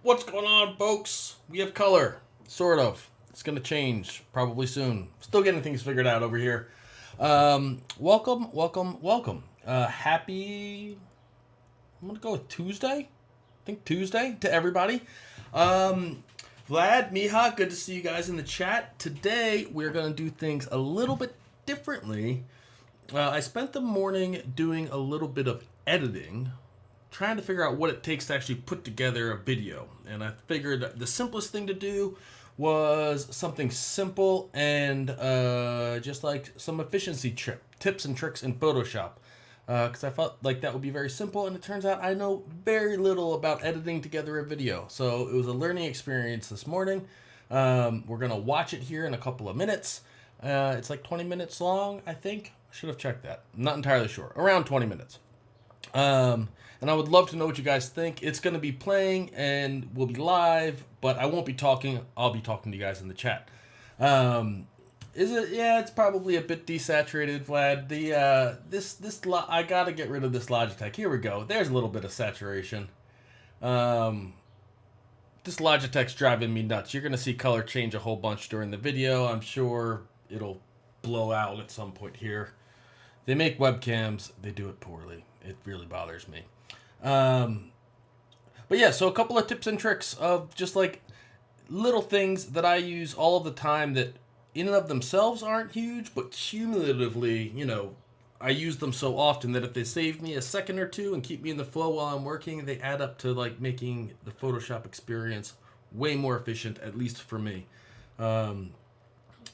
What's going on, folks? We have color, sort of. It's gonna change probably soon. Still getting things figured out over here. Welcome. Happy. I'm gonna go with Tuesday. I think Tuesday to everybody. Vlad, Miha, good to see you guys in the chat. Today we're gonna do things a little bit differently. I spent the morning doing a little bit of editing, trying to figure out what it takes to actually put together a video. And I figured the simplest thing to do was something simple and just like some efficiency tips and tricks in Photoshop. Because I felt like that would be very simple, and it turns out I know very little about editing together a video. So it was a learning experience this morning. We're going to watch it here in a couple of minutes. It's like 20 minutes long, I think. I should have checked that. I'm not entirely sure. Around 20 minutes. And I would love to know what you guys think. It's going to be playing and we'll be live, but I won't be talking. I'll be talking to you guys in the chat. Is it? Yeah, it's probably a bit desaturated, Vlad. I gotta get rid of this Logitech. Here we go. There's a little bit of saturation. This Logitech's driving me nuts. You're gonna see color change a whole bunch during the video. I'm sure it'll blow out at some point here. They make webcams. They do it poorly. It really bothers me. But yeah, so a couple of tips and tricks of just like little things that I use all of the time that in and of themselves aren't huge, but cumulatively, I use them so often that if they save me a second or two and keep me in the flow while I'm working, they add up to like making the Photoshop experience way more efficient, at least for me. And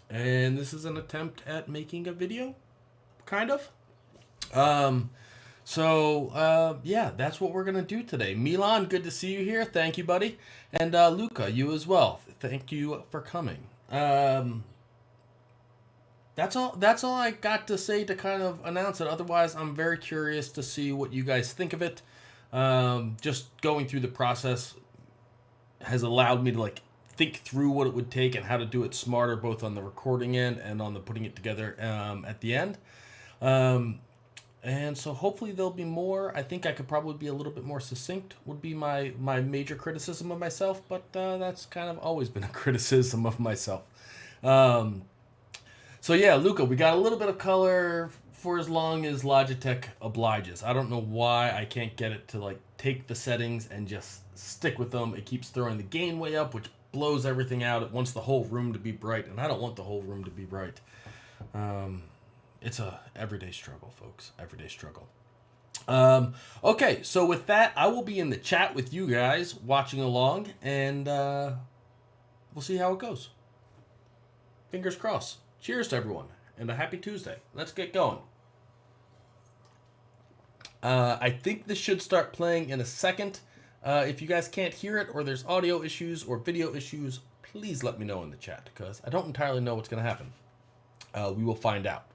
this is an attempt at making a video, kind of. Yeah, that's what we're going to do today. Milan, good to see you here. Thank you, buddy. And Luca, you as well. Thank you for coming. That's all I got to say to kind of announce it. Otherwise, I'm very curious to see what you guys think of it. Just going through the process has allowed me to like think through what it would take and how to do it smarter, both on the recording end and on the putting it together at the end. And so hopefully there'll be more. I think I could probably be a little bit more succinct would be my major criticism of myself, but that's kind of always been a criticism of myself. So yeah, Luca, we got a little bit of color for as long as Logitech obliges. I don't know why I can't get it to like take the settings and just stick with them. It keeps throwing the gain way up, which blows everything out. It wants the whole room to be bright, and I don't want the whole room to be bright. It's a everyday struggle, folks. Everyday struggle. Okay, so with that, I will be in the chat with you guys watching along, and we'll see how it goes. Fingers crossed. Cheers to everyone, and a happy Tuesday. Let's get going. I think this should start playing in a second. If you guys can't hear it, or there's audio issues or video issues, please let me know in the chat, because I don't entirely know what's going to happen. We will find out.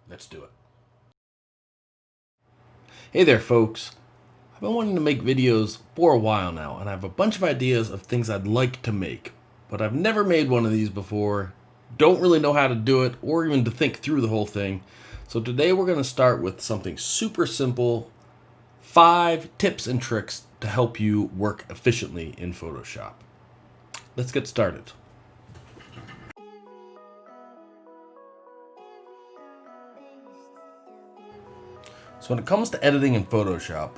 Let's do it. Hey there, folks. I've been wanting to make videos for a while now, and I have a bunch of ideas of things I'd like to make, but I've never made one of these before, don't really know how to do it, or even to think through the whole thing. So today we're going to start with something super simple, 5 tips and tricks to help you work efficiently in Photoshop. Let's get started. So when it comes to editing in Photoshop,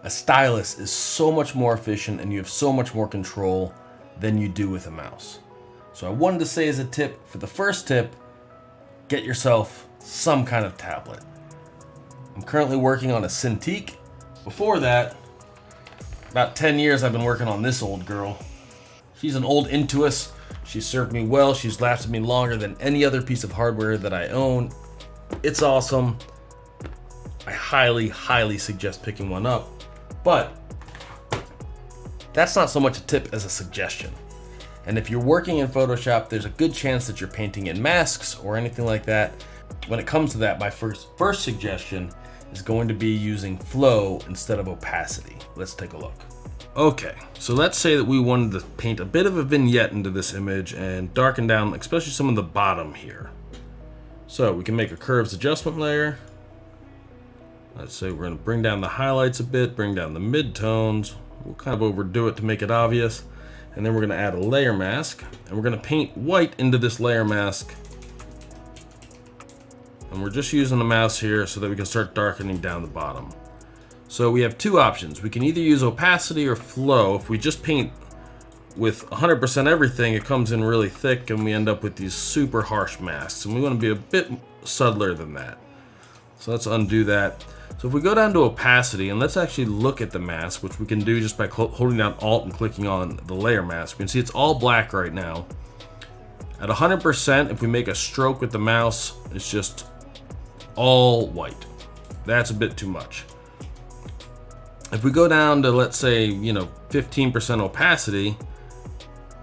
a stylus is so much more efficient and you have so much more control than you do with a mouse. So I wanted to say as a tip, for the first tip, get yourself some kind of tablet. I'm currently working on a Cintiq. Before that, about 10 years I've been working on this old girl. She's an old Intuos. She's served me well. She's lasted me longer than any other piece of hardware that I own. It's awesome. I highly, highly suggest picking one up, but that's not so much a tip as a suggestion. And if you're working in Photoshop, there's a good chance that you're painting in masks or anything like that. When it comes to that, my first suggestion is going to be using flow instead of opacity. Let's take a look. Okay, so let's say that we wanted to paint a bit of a vignette into this image and darken down, especially some of the bottom here. So we can make a curves adjustment layer. Let's say we're going to bring down the highlights a bit, bring down the midtones, We'll kind of overdo it to make it obvious. And then we're going to add a layer mask. And we're going to paint white into this layer mask. And we're just using the mouse here so that we can start darkening down the bottom. So we have two options. We can either use opacity or flow. If we just paint with 100% everything, it comes in really thick and we end up with these super harsh masks. And we want to be a bit subtler than that. So let's undo that. So if we go down to opacity, and let's actually look at the mask, which we can do just by holding down Alt and clicking on the layer mask. We can see it's all black right now. At 100%, if we make a stroke with the mouse, it's just all white. That's a bit too much. If we go down to, let's say, 15% opacity,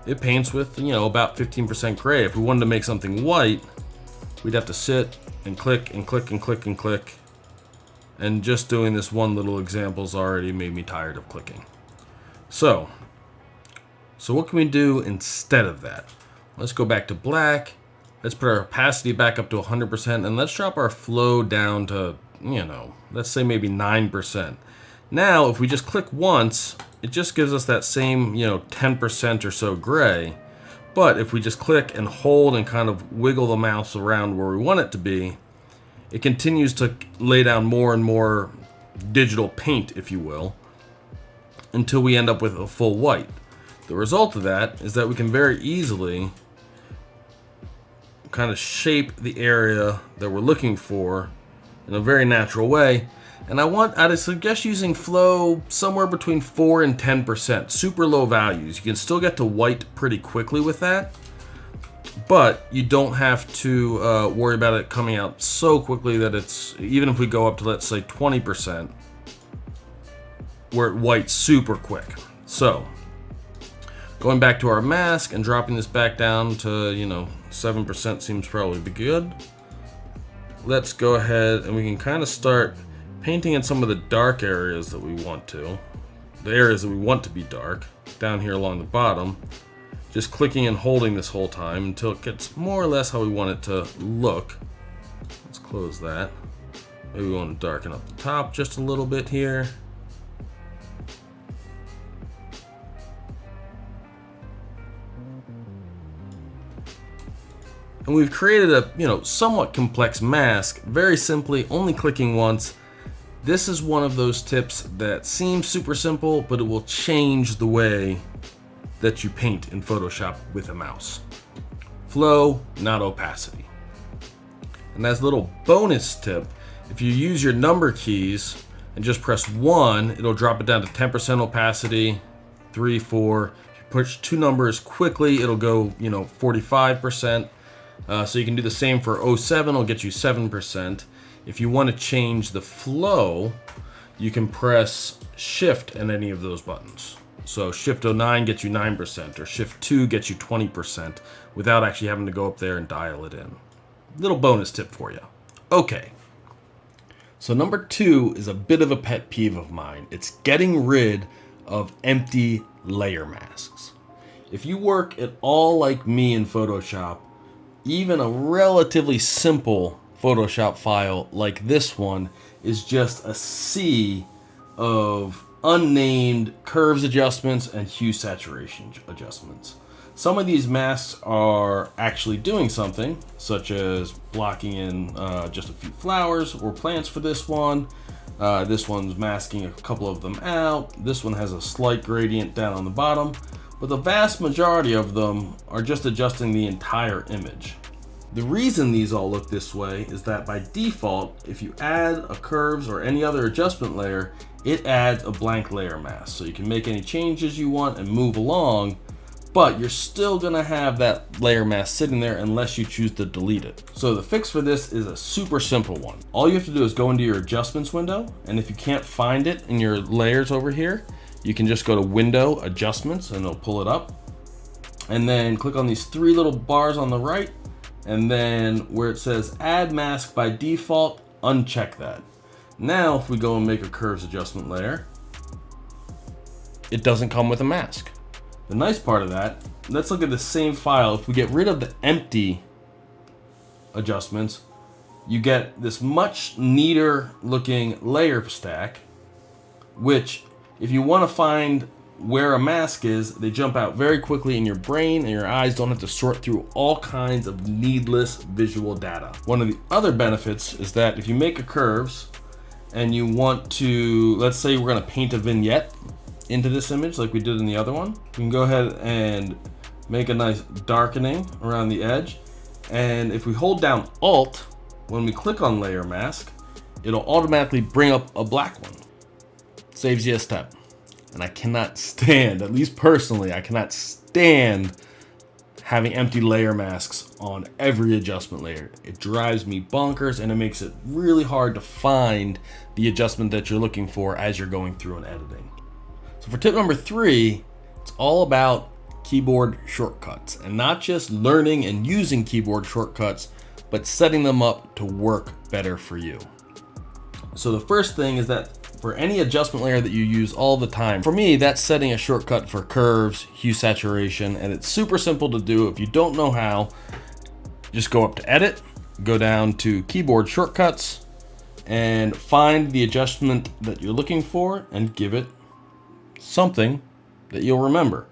it paints with, about 15% gray. If we wanted to make something white, we'd have to sit and click and click and click and click. And just doing this one little example's already made me tired of clicking. So what can we do instead of that? Let's go back to black. Let's put our opacity back up to 100%, and let's drop our flow down to, let's say maybe 9%. Now, if we just click once, it just gives us that same, 10% or so gray. But if we just click and hold and kind of wiggle the mouse around where we want it to be, it continues to lay down more and more digital paint, if you will, until we end up with a full white. The result of that is that we can very easily kind of shape the area that we're looking for in a very natural way. And I'd suggest using flow somewhere between 4 and 10%, super low values. You can still get to white pretty quickly with that, but you don't have to worry about it coming out so quickly that it's, even if we go up to, let's say, 20%, we're at white super quick. So going back to our mask and dropping this back down to, 7% seems probably be good. Let's go ahead and we can kind of start painting in some of the dark areas that we want to. The areas that we want to be dark, down here along the bottom. Just clicking and holding this whole time until it gets more or less how we want it to look. Let's close that. Maybe we want to darken up the top just a little bit here. And we've created a, somewhat complex mask, very simply, only clicking once. This is one of those tips that seems super simple, but it will change the way that you paint in Photoshop with a mouse. Flow, not opacity. And as a little bonus tip, if you use your number keys and just press 1, it'll drop it down to 10% opacity, 3, 4. If you push 2 numbers quickly, it'll go, 45%. So you can do the same for 07, it'll get you 7%. If you want to change the flow, you can press Shift and any of those buttons. So Shift 09 gets you 9%, or Shift 2 gets you 20% without actually having to go up there and dial it in. Little bonus tip for you. Okay. So number 2 is a bit of a pet peeve of mine. It's getting rid of empty layer masks. If you work at all like me in Photoshop, even a relatively simple Photoshop file like this one is just a sea of unnamed curves adjustments and hue saturation adjustments. Some of these masks are actually doing something, such as blocking in just a few flowers or plants for this one. This one's masking a couple of them out. This one has a slight gradient down on the bottom, but the vast majority of them are just adjusting the entire image. The reason these all look this way is that by default, if you add a curves or any other adjustment layer, it adds a blank layer mask. So you can make any changes you want and move along, but you're still gonna have that layer mask sitting there unless you choose to delete it. So the fix for this is a super simple one. All you have to do is go into your adjustments window, and if you can't find it in your layers over here, you can just go to Window, Adjustments, and it'll pull it up. And then click on these 3 little bars on the right, and then where it says Add Mask by default, uncheck that. Now, if we go and make a curves adjustment layer, it doesn't come with a mask. The nice part of that, let's look at the same file. If we get rid of the empty adjustments, you get this much neater looking layer stack, which If you want to find where a mask is, they jump out very quickly in your brain, and your eyes don't have to sort through all kinds of needless visual data. One of the other benefits is that if you make a curves and you want to, let's say we're going to paint a vignette into this image like we did in the other one, you can go ahead and make a nice darkening around the edge. And if we hold down Alt, when we click on layer mask, it'll automatically bring up a black one. Saves you a step. And I cannot stand, at least personally, I cannot stand having empty layer masks on every adjustment layer. It drives me bonkers, and it makes it really hard to find the adjustment that you're looking for as you're going through and editing. So for tip number 3, it's all about keyboard shortcuts, and not just learning and using keyboard shortcuts, but setting them up to work better for you. So the first thing is that for any adjustment layer that you use all the time, for me, that's setting a shortcut for curves, hue saturation, and it's super simple to do. If you don't know how, just go up to Edit, go down to Keyboard Shortcuts, and find the adjustment that you're looking for and give it something that you'll remember.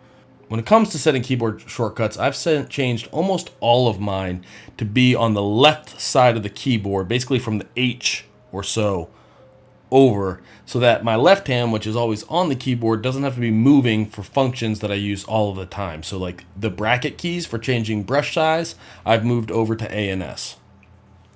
When it comes to setting keyboard shortcuts, I've changed almost all of mine to be on the left side of the keyboard, basically from the H or so over, so that my left hand, which is always on the keyboard, doesn't have to be moving for functions that I use all of the time. So like the bracket keys for changing brush size, I've moved over to A and S.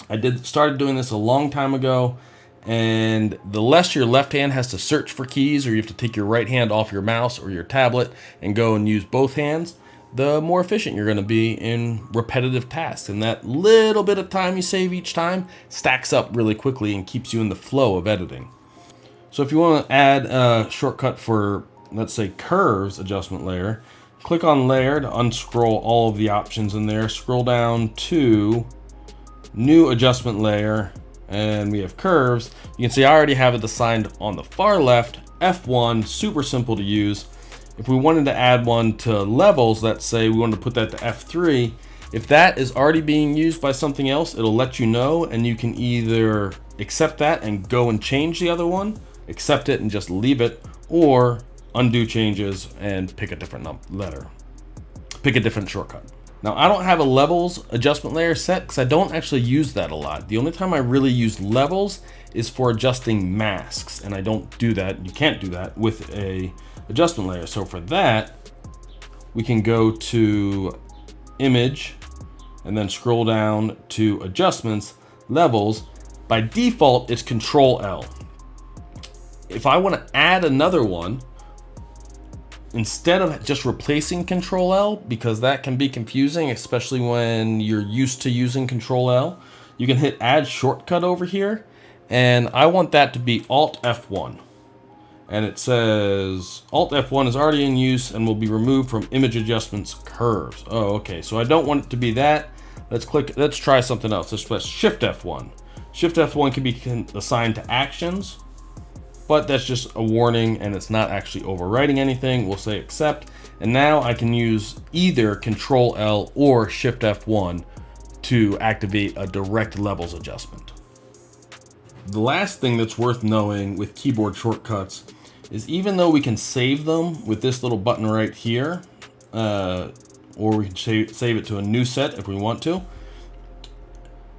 I started doing this a long time ago, and the less your left hand has to search for keys, or you have to take your right hand off your mouse or your tablet and go and use both hands, the more efficient you're going to be in repetitive tasks. And that little bit of time you save each time stacks up really quickly and keeps you in the flow of editing. So if you want to add a shortcut for, let's say, curves adjustment layer, click on layer to unscroll all of the options in there, scroll down to new adjustment layer, and we have curves. You can see I already have it assigned on the far left, F1, super simple to use. If we wanted to add one to levels, let's say we wanted to put that to F3, if that is already being used by something else, it'll let you know, and you can either accept that and go and change the other one, accept it and just leave it, or undo changes and pick a different letter, pick a different shortcut. Now, I don't have a levels adjustment layer set because I don't actually use that a lot. The only time I really use levels is for adjusting masks, and I don't do that. You can't do that with a adjustment layer. So for that, we can go to Image and then scroll down to Adjustments, Levels. By default, it's Control L. If I want to add another one, instead of just replacing Control L, because that can be confusing, especially when you're used to using Control L, you can hit Add Shortcut over here, and I want that to be Alt F1. And it says Alt F1 is already in use and will be removed from Image Adjustments Curves. Oh, okay, so I don't want it to be that. Let's try something else. Let's press Shift F1. Shift F1 can be assigned to actions, but that's just a warning and it's not actually overwriting anything. We'll say accept. And now I can use either Control L or Shift F1 to activate a direct levels adjustment. The last thing that's worth knowing with keyboard shortcuts is even though we can save them with this little button right here, or we can save it to a new set if we want to,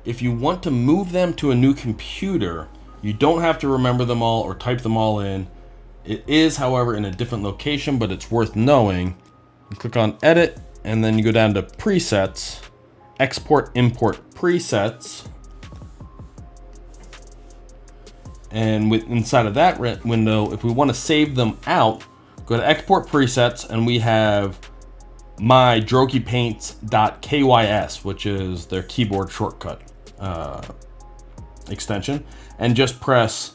if you want to move them to a new computer, you don't have to remember them all or type them all in. It is, however, in a different location, but it's worth knowing. You click on Edit, and then you go down to Presets, Export, Import Presets. And inside of that window, if we want to save them out, go to Export Presets, and we have my drokipaints.kys, which is their keyboard shortcut extension, and just press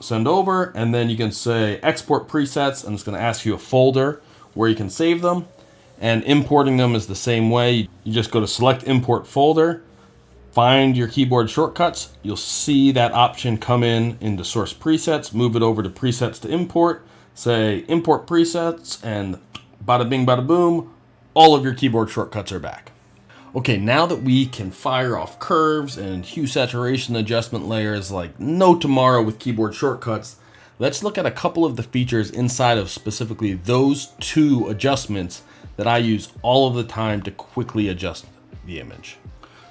send over, and then you can say Export Presets, and it's going to ask you a folder where you can save them. And importing them is the same way. You just go to Select Import Folder, find your keyboard shortcuts. You'll see that option come into Source Presets, move it over to Presets to Import, say Import Presets, and bada bing, bada boom, all of your keyboard shortcuts are back. Okay, now that we can fire off curves and hue saturation adjustment layers like no tomorrow with keyboard shortcuts, let's look at a couple of the features inside of specifically those two adjustments that I use all of the time to quickly adjust the image.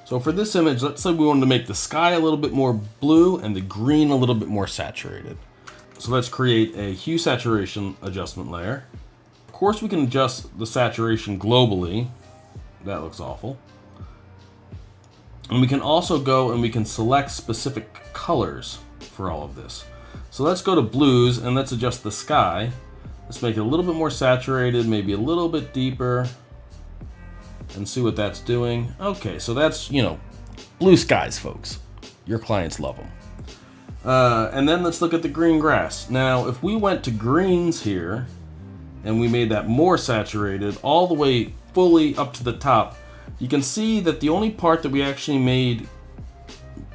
So for this image, let's say we wanted to make the sky a little bit more blue and the green a little bit more saturated. So let's create a hue saturation adjustment layer. Of course, we can adjust the saturation globally. That looks awful. And we can also go and we can select specific colors for all of this. So let's go to blues and let's adjust the sky. Let's make it a little bit more saturated, maybe a little bit deeper, and see what that's doing. Okay, so that's, you know, blue skies, folks. Your clients love them. And then let's look at the green grass. Now, if we went to greens here and we made that more saturated all the way fully up to the top, you can see that the only part that we actually made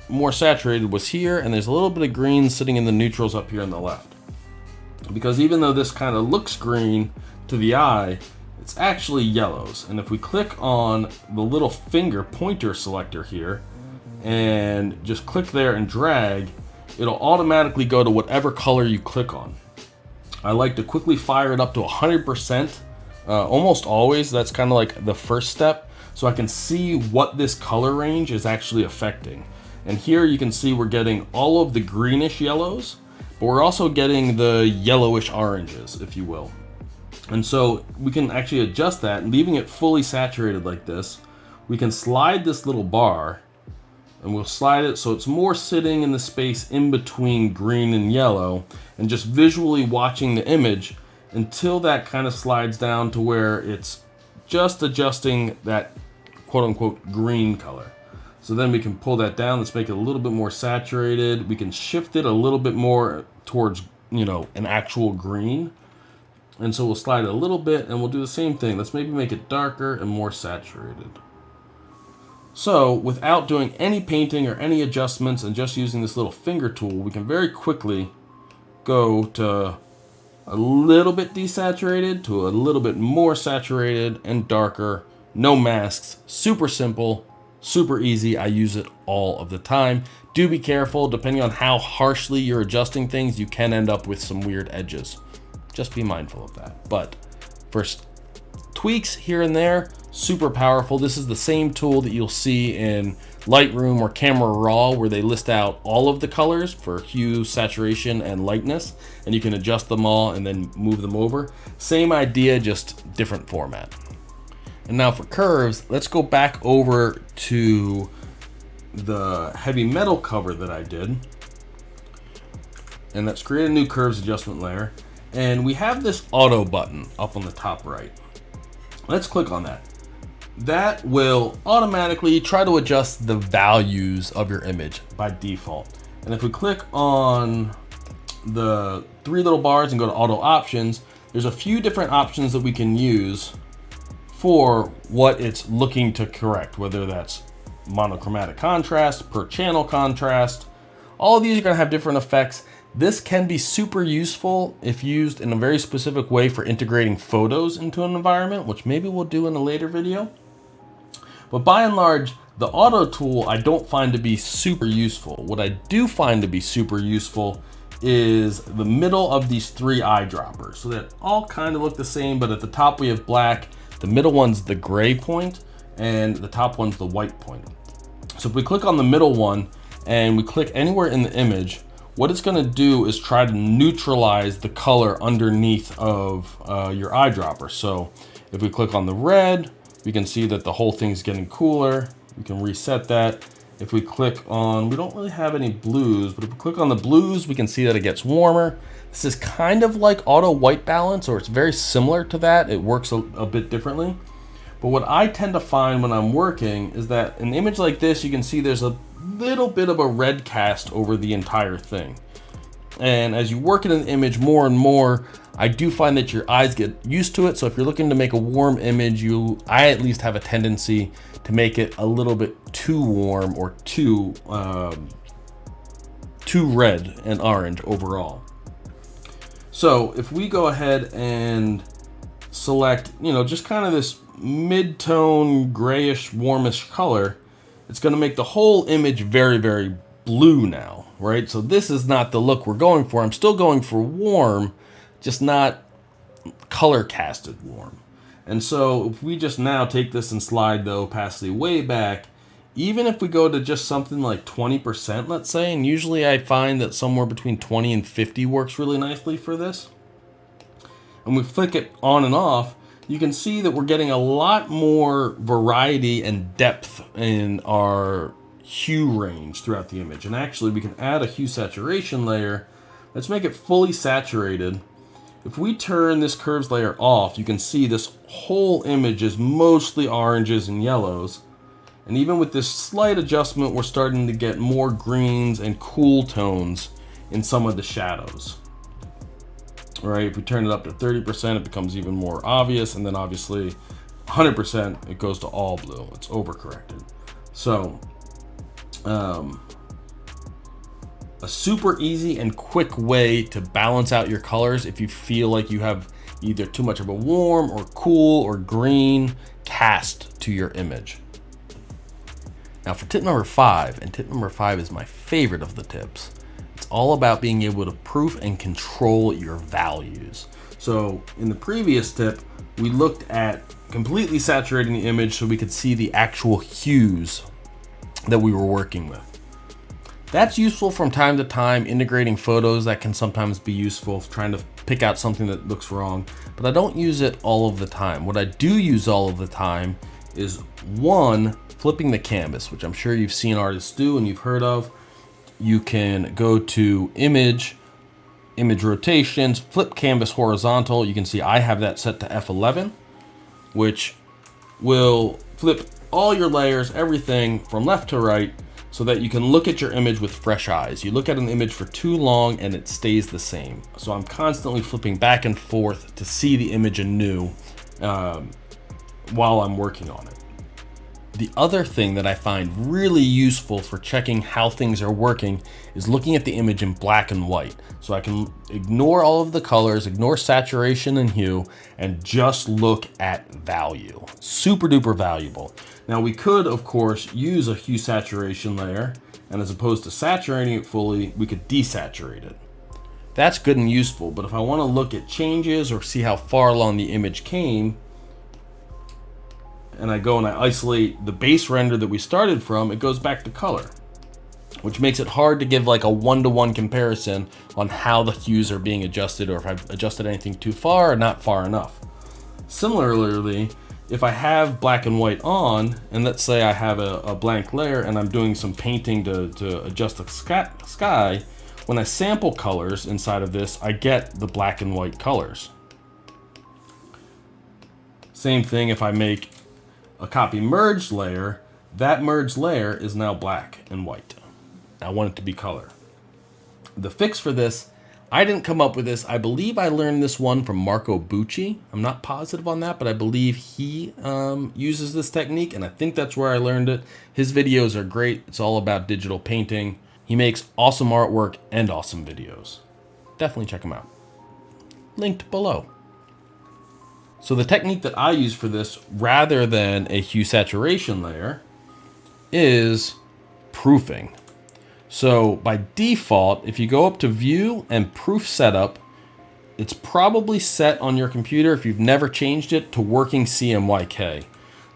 more saturated was here, and there's a little bit of green sitting in the neutrals up here on the left. Because even though this kind of looks green to the eye, it's actually yellows. And if we click on the little finger pointer selector here and just click there and drag, it'll automatically go to whatever color you click on. I like to quickly fire it up to 100%, almost always. That's kind of like the first step, so I can see what this color range is actually affecting. And here you can see we're getting all of the greenish yellows, but we're also getting the yellowish oranges, if you will. And so we can actually adjust that, and leaving it fully saturated like this, we can slide this little bar, and we'll slide it so it's more sitting in the space in between green and yellow, and just visually watching the image until that kind of slides down to where it's just adjusting that quote unquote green color. So then we can pull that down. Let's make it a little bit more saturated. We can shift it a little bit more towards, you know, an actual green. And so we'll slide it a little bit and we'll do the same thing. Let's maybe make it darker and more saturated. So without doing any painting or any adjustments and just using this little finger tool, we can very quickly go to a little bit desaturated to a little bit more saturated and darker. No masks, super simple, super easy. I use it all of the time. Do be careful, depending on how harshly you're adjusting things, you can end up with some weird edges. Just be mindful of that. But first, tweaks here and there, super powerful. This is the same tool that you'll see in Lightroom or Camera Raw, where they list out all of the colors for hue, saturation, and lightness, and you can adjust them all and then move them over. Same idea, just different format. And now for curves, let's go back over to the heavy metal cover that I did. And let's create a new curves adjustment layer. And we have this auto button up on the top right. Let's click on that. That will automatically try to adjust the values of your image by default. And if we click on the three little bars and go to auto options, there's a few different options that we can use for what it's looking to correct, whether that's monochromatic contrast, per channel contrast. All of these are gonna have different effects. This can be super useful if used in a very specific way for integrating photos into an environment, which maybe we'll do in a later video. But by and large, the auto tool I don't find to be super useful. What I do find to be super useful is the middle of these three eyedroppers. So that all kind of look the same, but at the top we have black, the middle one's the gray point, and the top one's the white point. So if we click on the middle one and we click anywhere in the image, what it's gonna do is try to neutralize the color underneath of your eyedropper. So if we click on the red, we can see that the whole thing's getting cooler. We can reset that. If we click on, we don't really have any blues, but if we click on the blues, we can see that it gets warmer. This is kind of like auto white balance, or it's very similar to that. It works a bit differently. But what I tend to find when I'm working is that an image like this, you can see there's a little bit of a red cast over the entire thing. And as you work in an image more and more, I do find that your eyes get used to it. So if you're looking to make a warm image, I at least have a tendency to make it a little bit too warm or too red and orange overall. So if we go ahead and select, just kind of this mid-tone grayish warmish color, it's going to make the whole image very, very blue now, right? So this is not the look we're going for. I'm still going for warm, just not color casted warm. And so if we just now take this and slide the opacity way back, even if we go to just something like 20%, let's say, and usually I find that somewhere between 20 and 50 works really nicely for this, and we flick it on and off, you can see that we're getting a lot more variety and depth in our hue range throughout the image. And actually we can add a hue saturation layer. Let's make it fully saturated. If we turn this curves layer off, you can see this whole image is mostly oranges and yellows. And even with this slight adjustment, we're starting to get more greens and cool tones in some of the shadows. All right, if we turn it up to 30%, it becomes even more obvious. And then obviously 100%, it goes to all blue. It's overcorrected. So a super easy and quick way to balance out your colors if you feel like you have either too much of a warm or cool or green cast to your image. Now for tip number 5, and tip number 5 is my favorite of the tips, it's all about being able to proof and control your values. So in the previous tip, we looked at completely saturating the image so we could see the actual hues that we were working with. That's useful from time to time. Integrating photos, that can sometimes be useful, trying to pick out something that looks wrong, but I don't use it all of the time. What I do use all of the time is, one, flipping the canvas, which I'm sure you've seen artists do and you've heard of. You can go to image rotations, flip canvas horizontal. You can see I have that set to F11, which will flip all your layers, everything from left to right, so that you can look at your image with fresh eyes. You look at an image for too long and it stays the same. So I'm constantly flipping back and forth to see the image anew while I'm working on it. The other thing that I find really useful for checking how things are working is looking at the image in black and white. So I can ignore all of the colors, ignore saturation and hue, and just look at value. Super duper valuable. Now we could, of course, use a hue saturation layer, and as opposed to saturating it fully, we could desaturate it. That's good and useful, but if I want to look at changes or see how far along the image came, and I go and I isolate the base render that we started from, it goes back to color, which makes it hard to give like a one-to-one comparison on how the hues are being adjusted, or if I've adjusted anything too far or not far enough. Similarly, if I have black and white on, and let's say I have a blank layer and I'm doing some painting to adjust the sky, when I sample colors inside of this, I get the black and white colors. Same thing if I make a copy merged layer, that merged layer is now black and white. I want it to be color. The fix for this, I didn't come up with this. I believe I learned this one from Marco Bucci. I'm not positive on that, but I believe he uses this technique, and I think that's where I learned it. His videos are great. It's all about digital painting. He makes awesome artwork and awesome videos. Definitely check him out. Linked below. So the technique that I use for this, rather than a hue saturation layer, is proofing. So by default, if you go up to View and Proof Setup, it's probably set on your computer, if you've never changed it, to working CMYK.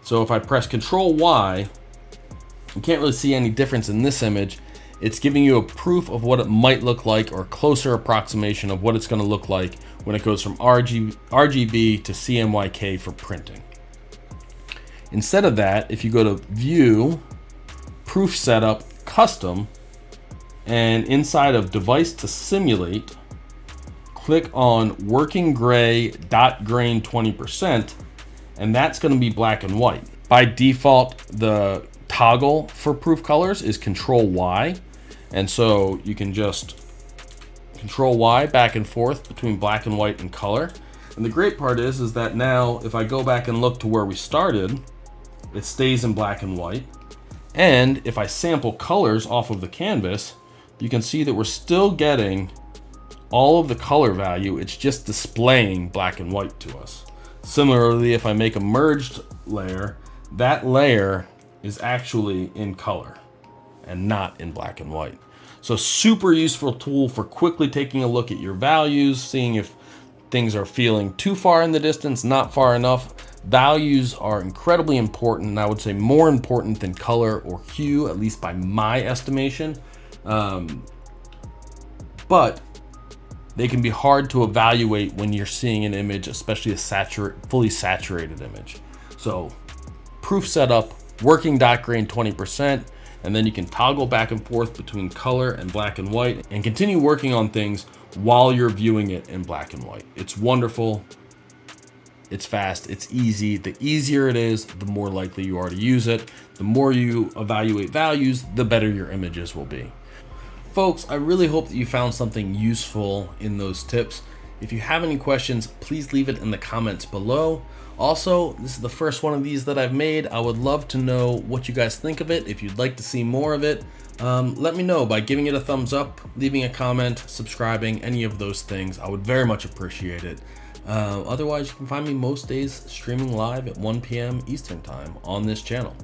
So if I press Control Y, you can't really see any difference in this image. It's giving you a proof of what it might look like, or a closer approximation of what it's going to look like when it goes from RGB to CMYK for printing. Instead of that, if you go to View, Proof Setup, Custom, and inside of Device to Simulate, click on Working Gray Dot Grain 20%, and that's going to be black and white. By default, the toggle for proof colors is Control Y, and so you can just Control Y back and forth between black and white and color. And the great part is that now if I go back and look to where we started, it stays in black and white. And if I sample colors off of the canvas, you can see that we're still getting all of the color value. It's just displaying black and white to us. Similarly, if I make a merged layer, that layer is actually in color. and not in black and white. So super useful tool for quickly taking a look at your values, seeing if things are feeling too far in the distance, not far enough. Values are incredibly important, and I would say more important than color or hue, at least by my estimation. But they can be hard to evaluate when you're seeing an image, especially a fully saturated image. So proof setup, working dot grain 20%, and then you can toggle back and forth between color and black and white and continue working on things while you're viewing it in black and white. It's wonderful. It's fast. It's easy. The easier it is, the more likely you are to use it. The more you evaluate values, the better your images will be. Folks, I really hope that you found something useful in those tips. If you have any questions, please leave it in the comments below. Also, this is the first one of these that I've made. I would love to know what you guys think of it. If you'd like to see more of it, let me know by giving it a thumbs up, leaving a comment, subscribing, any of those things. I would very much appreciate it. Otherwise, you can find me most days streaming live at 1 p.m. Eastern Time on this channel.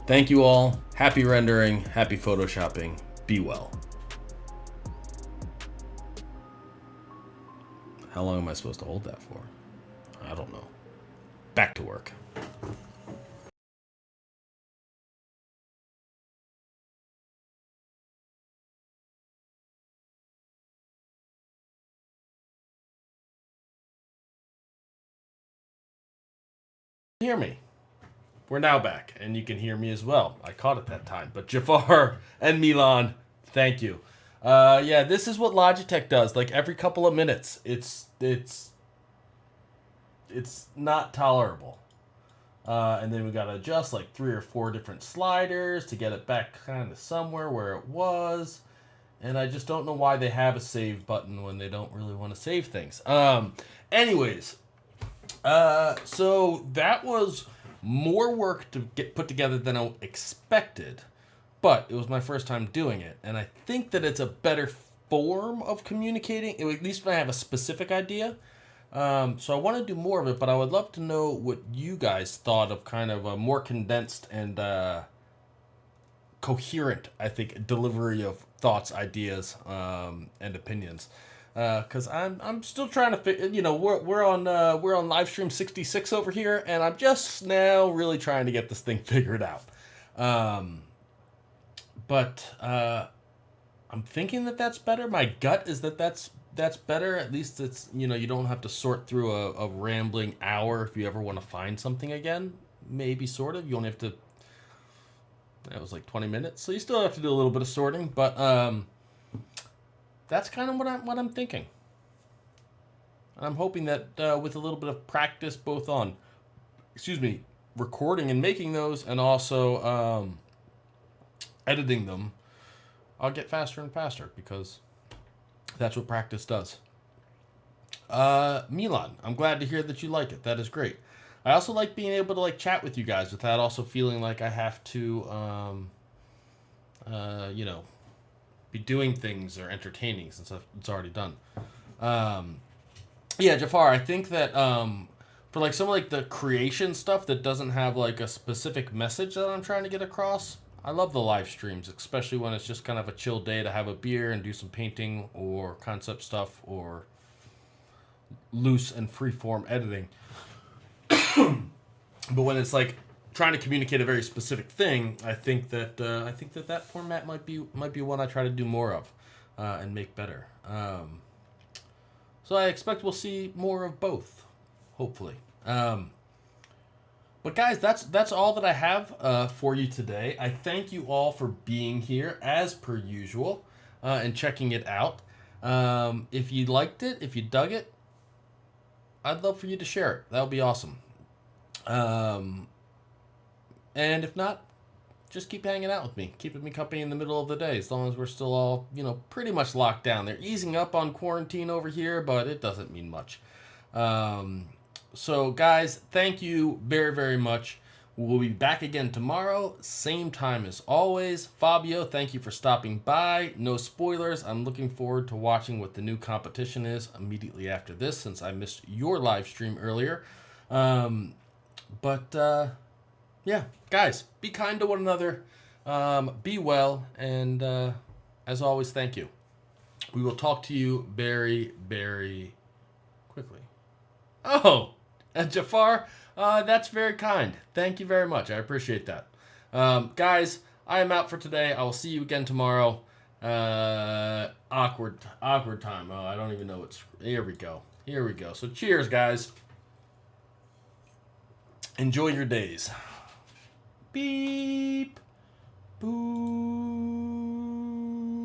Thank you all. Happy rendering, happy photoshopping. Be well. How long am I supposed to hold that for? I don't know. Back to work. Hear me. We're now back, and you can hear me as well. I caught it that time. But Jafar and Milan, thank you. Yeah, this is what Logitech does. Like every couple of minutes, it's not tolerable. And then we gotta adjust like 3 or 4 different sliders to get it back kind of somewhere where it was. And I just don't know why they have a save button when they don't really want to save things. Anyways, so that was more work to get put together than I expected, but it was my first time doing it, and I think that it's a better form of communicating, at least when I have a specific idea. So I want to do more of it, but I would love to know what you guys thought of kind of a more condensed and coherent, I think, delivery of thoughts, ideas, and opinions. Because I'm still trying to fit. You know, we're on live stream 66 over here, and I'm just now really trying to get this thing figured out. But I'm thinking that that's better. My gut is that that's better. At least it's, you know, you don't have to sort through a rambling hour if you ever want to find something again. Maybe sort of. You only have to. That was like 20 minutes, so you still have to do a little bit of sorting, but that's kind of what I'm thinking. I'm hoping that with a little bit of practice, both on, recording and making those, and also editing them, I'll get faster and faster, because that's what practice does. Milan, I'm glad to hear that you like it. That is great. I also like being able to like chat with you guys without also feeling like I have to, you know, be doing things or entertaining since it's already done. Yeah, Jafar, I think that for like some of like the creation stuff that doesn't have like a specific message that I'm trying to get across, I love the live streams, especially when it's just kind of a chill day to have a beer and do some painting or concept stuff or loose and freeform editing. But when it's like trying to communicate a very specific thing, I think that that format might be one I try to do more of and make better. So I expect we'll see more of both, hopefully. But guys, that's all that I have for you today. I thank you all for being here as per usual and checking it out. If you liked it, if you dug it, I'd love for you to share it. That would be awesome. And if not, just keep hanging out with me, keeping me company in the middle of the day, as long as we're still all, you know, pretty much locked down. They're easing up on quarantine over here, but it doesn't mean much. So guys, thank you very, very much. We'll be back again tomorrow, same time as always. Fabio, thank you for stopping by. No spoilers. I'm looking forward to watching what the new competition is immediately after this, since I missed your live stream earlier. Yeah, guys, be kind to one another. Be well, and as always, thank you. We will talk to you very, very quickly. Oh, Jafar, that's very kind. Thank you very much. I appreciate that. Guys, I am out for today. I will see you again tomorrow. Awkward time. Oh, I don't even know what's. Here we go. So cheers, guys. Enjoy your days. Beep. Boo.